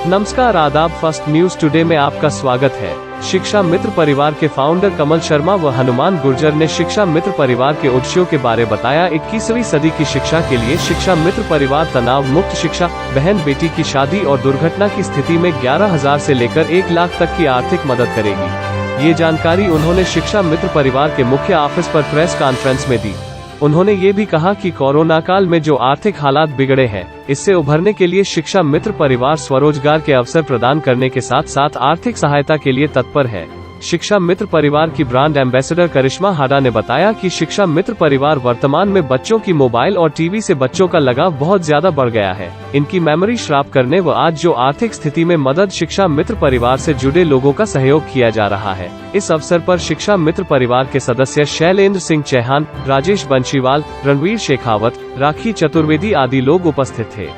नमस्कार, आदाब। First news today में आपका स्वागत है। शिक्षा मित्र परिवार के फाउंडर कमल शर्मा व हनुमान गुर्जर ने शिक्षा मित्र परिवार के उद्देश्यों के बारे बताया। 21वीं सदी की शिक्षा के लिए शिक्षा मित्र परिवार तनाव मुक्त शिक्षा, बहन बेटी की शादी और दुर्घटना की स्थिति में 11,000 से लेकर 1 लाख तक की आर्थिक मदद करेगी। ये जानकारी उन्होंने शिक्षा मित्र परिवार के मुख्य ऑफिस पर प्रेस कॉन्फ्रेंस में दी। उन्होंने ये भी कहा कि कोरोना काल में जो आर्थिक हालात बिगड़े हैं, इससे उभरने के लिए शिक्षा मित्र परिवार स्वरोजगार के अवसर प्रदान करने के साथ साथ आर्थिक सहायता के लिए तत्पर है। शिक्षा मित्र परिवार की ब्रांड एम्बेसडर करिश्मा हाडा ने बताया कि शिक्षा मित्र परिवार वर्तमान में बच्चों की मोबाइल और टीवी से बच्चों का लगाव बहुत ज्यादा बढ़ गया है। इनकी मेमोरी श्राप करने व आज जो आर्थिक स्थिति में मदद शिक्षा मित्र परिवार से जुड़े लोगों का सहयोग किया जा रहा है। इस अवसर पर शिक्षा मित्र परिवार के सदस्य शैलेंद्र सिंह चौहान, राजेश बंशीवाल, रणवीर शेखावत, राखी चतुर्वेदी आदि लोग उपस्थित थे।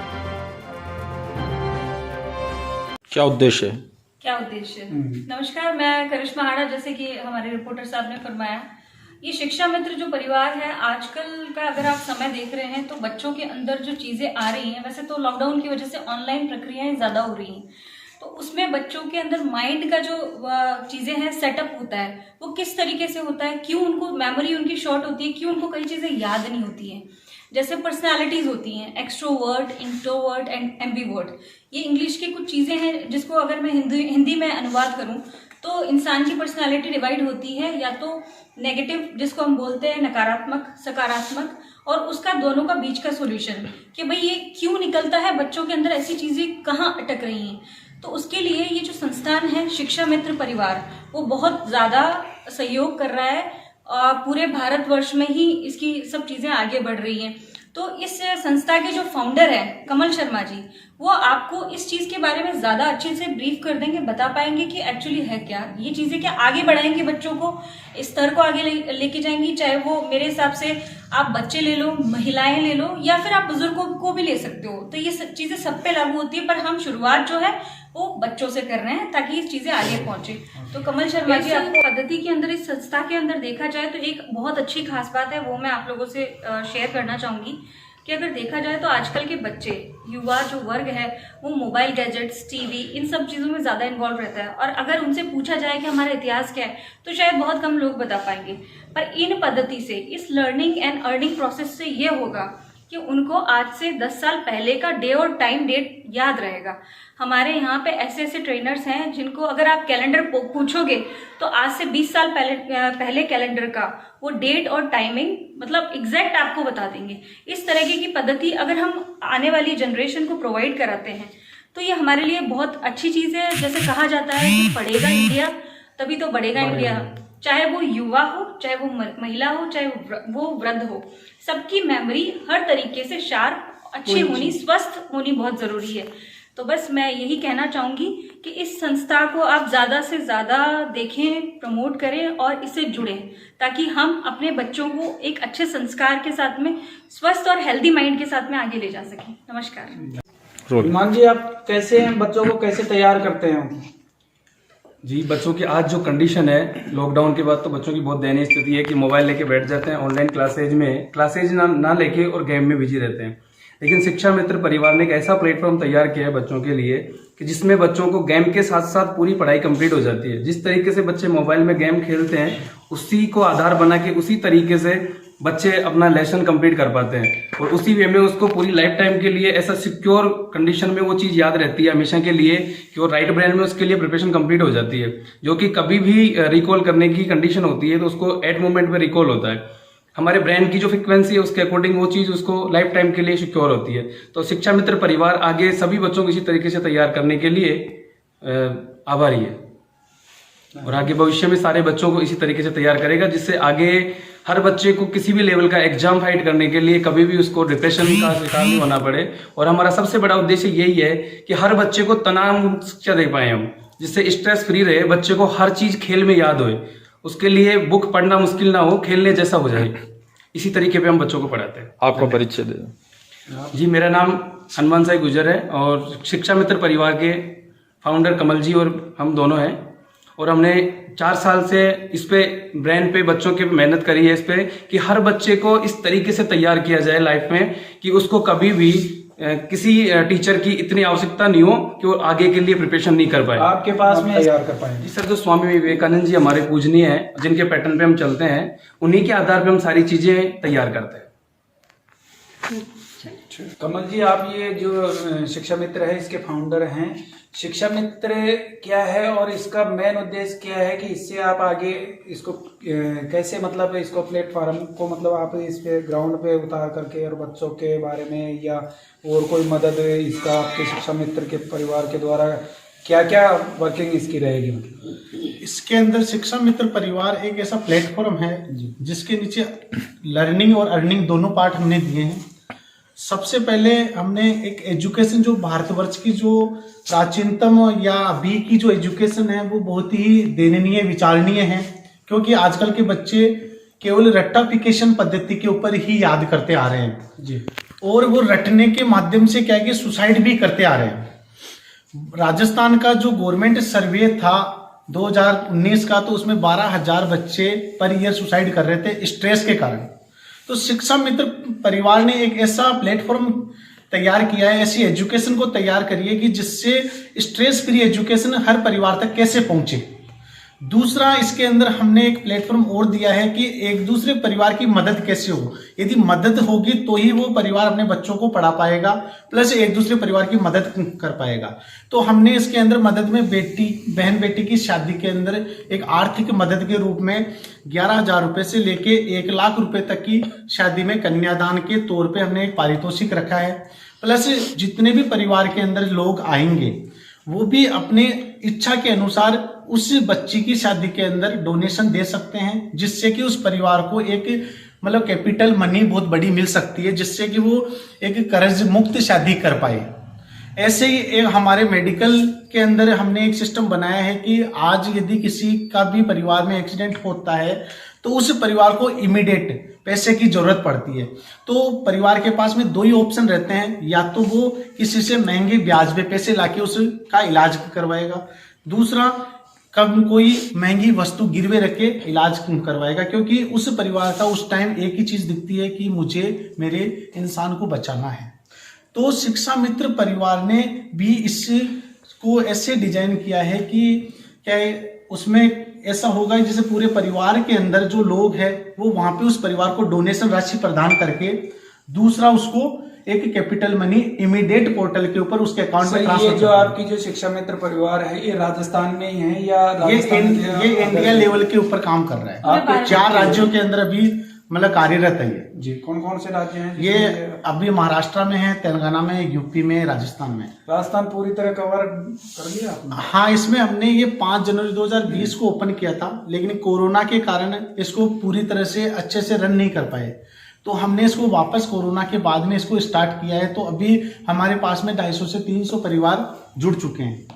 क्या उद्देश्य है? नमस्कार, मैं करिश्मा हाडा। जैसे कि हमारे रिपोर्टर साहब ने फरमाया, ये शिक्षा मित्र जो परिवार है, आजकल का अगर आप समय देख रहे हैं तो बच्चों के अंदर जो चीजें आ रही हैं, वैसे तो लॉकडाउन की वजह से ऑनलाइन प्रक्रियाएं ज्यादा हो रही हैं, तो उसमें बच्चों के अंदर माइंड का जो चीजें हैं सेटअप होता है, वो किस तरीके से होता है, क्यों उनको मेमोरी उनकी शॉर्ट होती है, क्यों उनको कई चीजें याद नहीं होती हैं। जैसे पर्सनालिटीज होती हैं, एक्सट्रोवर्ट, इंट्रोवर्ट एंड एम्बीवर्ट। ये इंग्लिश की कुछ चीजें हैं जिसको अगर मैं हिंदी में अनुवाद करूं तो इंसान की पर्सनालिटी डिवाइड होती है, या तो नेगेटिव जिसको हम बोलते हैं नकारात्मक, सकारात्मक, और उसका दोनों का बीच का सॉल्यूशन कि भाई ये क्यों निकलता है, बच्चों के अंदर ऐसी चीजें कहाँ अटक रही हैं। तो उसके लिए ये जो संस्थान है शिक्षा मित्र परिवार, वो बहुत ज्यादा सहयोग कर रहा है। पूरे भारतवर्ष में ही इसकी सब चीजें आगे बढ़ रही हैं। तो इस संस्था के जो फाउंडर हैं कमल शर्मा जी, वो आपको इस चीज के बारे में ज्यादा अच्छे से ब्रीफ कर देंगे, बता पाएंगे कि एक्चुअली है क्या, ये चीजें क्या आगे बढ़ाएंगे, बच्चों को इस स्तर को आगे लेके जाएंगी। चाहे वो मेरे हिसाब से आप बच्चे ले लो, महिलाएं ले लो, या फिर आप बुजुर्गों को भी ले सकते हो। तो ये चीजें सब पे लागू होती है, पर हम शुरुआत जो है वो बच्चों से कर रहे हैं ताकि ये चीजें आगे पहुंचे। तो कमल शर्मा जी, आपको पद्धति के अंदर, इस संस्था के अंदर देखा जाए तो एक बहुत अच्छी खास बात है, वो मैं आप लोगों से शेयर करना चाहूंगी कि अगर देखा जाए तो आजकल के बच्चे, युवा जो वर्ग है, वो मोबाइल, गैजेट्स, टीवी, इन सब चीज़ों में ज़्यादा इन्वॉल्व रहता है। और अगर उनसे पूछा जाए कि हमारा इतिहास क्या है, तो शायद बहुत कम लोग बता पाएंगे। पर इन पद्धति से, इस लर्निंग एंड अर्निंग प्रोसेस से ये होगा कि उनको आज से 10 साल पहले का डे और टाइम डेट याद रहेगा। हमारे यहाँ पे ऐसे ऐसे ट्रेनर्स हैं जिनको अगर आप कैलेंडर पूछोगे तो आज से 20 साल पहले कैलेंडर का वो डेट और टाइमिंग मतलब एग्जैक्ट आपको बता देंगे। इस तरीके की पद्धति अगर हम आने वाली जनरेशन को प्रोवाइड कराते हैं तो ये हमारे लिए बहुत अच्छी चीज़ है। जैसे कहा जाता है कि पढ़ेगा इंडिया तभी तो बढ़ेगा इंडिया। चाहे वो युवा हो, चाहे वो महिला हो, चाहे वो वृद्ध हो, सबकी मेमोरी हर तरीके से शार्प, अच्छी होनी, स्वस्थ होनी बहुत जरूरी है। तो बस मैं यही कहना चाहूंगी कि इस संस्था को आप ज्यादा से ज्यादा देखें, प्रमोट करें और इससे जुड़ें, ताकि हम अपने बच्चों को एक अच्छे संस्कार के साथ में, स्वस्थ और हेल्दी माइंड के साथ में आगे ले जा सकें। नमस्कार। मान जी, आप कैसे बच्चों को कैसे तैयार करते हैं? जी, बच्चों की आज जो कंडीशन है लॉकडाउन के बाद, तो बच्चों की बहुत दयनीय स्थिति है कि मोबाइल लेके बैठ जाते हैं, ऑनलाइन क्लासेज ना लेके और गेम में बिजी रहते हैं। लेकिन शिक्षा मित्र परिवार ने एक ऐसा प्लेटफॉर्म तैयार किया है बच्चों के लिए कि जिसमें बच्चों को गेम के साथ साथ पूरी पढ़ाई कंप्लीट हो जाती है। जिस तरीके से बच्चे मोबाइल में गेम खेलते हैं, उसी को आधार बना के उसी तरीके से बच्चे अपना लेसन कंप्लीट कर पाते हैं, और उसी वे में उसको पूरी लाइफ टाइम के लिए ऐसा सिक्योर कंडीशन में वो चीज़ याद रहती है हमेशा के लिए कि वो राइट ब्रेन में उसके लिए प्रिपरेशन कंप्लीट हो जाती है, जो कि कभी भी रिकॉल करने की कंडीशन होती है तो उसको एट मोमेंट में रिकॉल होता है। हमारे ब्रेन की जो फ्रिक्वेंसी है उसके अकॉर्डिंग वो चीज़ उसको लाइफ टाइम के लिए सिक्योर होती है। तो शिक्षा मित्र परिवार आगे सभी बच्चों को इसी तरीके से तैयार करने के लिए आभारी है, और आगे भविष्य में सारे बच्चों को इसी तरीके से तैयार करेगा, जिससे आगे हर बच्चे को किसी भी लेवल का एग्जाम फाइट करने के लिए कभी भी उसको डिप्रेशन का शिकार नहीं होना पड़े। और हमारा सबसे बड़ा उद्देश्य यही है कि हर बच्चे को तनाव मुक्त शिक्षा दे पाए हम, जिससे स्ट्रेस फ्री रहे, बच्चे को हर चीज खेल में याद होए, उसके लिए बुक पढ़ना मुश्किल ना हो, खेलने जैसा हो जाए। इसी तरीके पे हम बच्चों को पढ़ाते हैं। आपका परिचय दे। जी, मेरा नाम हनुमान साई गुर्जर है और शिक्षा मित्र परिवार के फाउंडर कमल जी और हम दोनों हैं, और हमने 4 साल से इस पे ब्रेन पे बच्चों के मेहनत करी है, इस पे कि हर बच्चे को इस तरीके से तैयार किया जाए लाइफ में कि उसको कभी भी किसी टीचर की इतनी आवश्यकता नहीं हो कि वो आगे के लिए प्रिपरेशन नहीं कर पाए। आपके पास में तैयार कर पाएंगे। जी सर, जो स्वामी विवेकानंद जी हमारे पूजनीय हैं, जिनके पैटर्न पे हम चलते हैं, उन्हीं के आधार पे हम सारी चीजें तैयार करते हैं। कमल जी, आप ये जो शिक्षा मित्र है इसके फाउंडर हैं। शिक्षा मित्र क्या है और इसका मेन उद्देश्य क्या है कि इससे आप आगे इसको कैसे मतलब इसको प्लेटफॉर्म को मतलब आप इस पे ग्राउंड पे उतार करके और बच्चों के बारे में या और कोई मदद इसका आपके शिक्षा मित्र के परिवार के द्वारा क्या क्या वर्किंग इसकी रहेगी? इसके अंदर शिक्षा मित्र परिवार एक ऐसा प्लेटफॉर्म है जिसके नीचे लर्निंग और अर्निंग दोनों पार्ट हमने दिए हैं। सबसे पहले हमने एक एजुकेशन जो भारतवर्ष की जो प्राचीनतम या अभी की जो एजुकेशन है वो बहुत ही दयनीय विचारणीय है, क्योंकि आजकल के बच्चे केवल रट्टाफिकेशन पद्धति के ऊपर ही याद करते आ रहे हैं जी, और वो रटने के माध्यम से क्या है कि सुसाइड भी करते आ रहे हैं। राजस्थान का जो गवर्नमेंट सर्वे था 2019 का, तो उसमें 12,000 बच्चे पर ईयर सुसाइड कर रहे थे स्ट्रेस के कारण। तो शिक्षा मित्र परिवार ने एक ऐसा प्लेटफॉर्म तैयार किया है, ऐसी एजुकेशन को तैयार करिए कि जिससे स्ट्रेस फ्री एजुकेशन हर परिवार तक कैसे पहुंचे। दूसरा, इसके अंदर हमने एक प्लेटफॉर्म और दिया है कि एक दूसरे परिवार की मदद कैसे हो। यदि मदद होगी तो ही वो परिवार अपने बच्चों को पढ़ा पाएगा, प्लस एक दूसरे परिवार की मदद कर पाएगा। तो हमने इसके अंदर मदद में बहन बेटी की शादी के अंदर एक आर्थिक मदद के रूप में 11,000 रुपए से लेके 1 लाख रुपए तक की शादी में कन्यादान के तौर पे हमने एक पारितोषिक रखा है। प्लस जितने भी परिवार के अंदर लोग आएंगे वो भी अपने इच्छा के अनुसार उस बच्ची की शादी के अंदर डोनेशन दे सकते हैं, जिससे कि उस परिवार को एक मतलब कैपिटल मनी बहुत बड़ी मिल सकती है, जिससे कि वो एक कर्ज मुक्त शादी कर पाए। ऐसे ही एक हमारे मेडिकल के अंदर हमने एक सिस्टम बनाया है कि आज यदि किसी का भी परिवार में एक्सीडेंट होता है तो उस परिवार को इमीडिएट पैसे की जरूरत पड़ती है। तो परिवार के पास में 2 ही ऑप्शन रहते हैं, या तो वो किसी से महंगे ब्याज पे पैसे लाके उसका इलाज करवाएगा, दूसरा कब कोई महंगी वस्तु गिरवे रख के इलाज करवाएगा, क्योंकि उस परिवार का उस टाइम एक ही चीज दिखती है कि मुझे मेरे इंसान को बचाना है। तो शिक्षा मित्र परिवार ने भी इसको ऐसे डिजाइन किया है कि क्या उसमें ऐसा होगा जैसे पूरे परिवार के अंदर जो लोग हैं वो वहां पे उस परिवार को डोनेशन राशि प्रदान करके, दूसरा उसको एक कैपिटल मनी इमीडिएट पोर्टल के ऊपर उसके अकाउंट में ट्रांसफर। ये जो आपकी जो शिक्षा मित्र परिवार है ये राजस्थान में ही है या ये इंडिया लेवल के ऊपर काम कर रहा है। आपके 4 राज्यों के अंदर अभी मतलब कार्यरत है ये जी। कौन कौन से राज्य हैं? ये अभी महाराष्ट्र में है, तेलंगाना में, यूपी में, राजस्थान में। राजस्थान पूरी तरह कवर कर लिया आपने? हाँ, इसमें हमने ये 5 जनवरी 2020 को ओपन किया था, लेकिन कोरोना के कारण इसको पूरी तरह से अच्छे से रन नहीं कर पाए, तो हमने इसको वापस कोरोना के बाद में इसको स्टार्ट किया है। तो अभी हमारे पास में 250 से 300 परिवार जुड़ चुके हैं।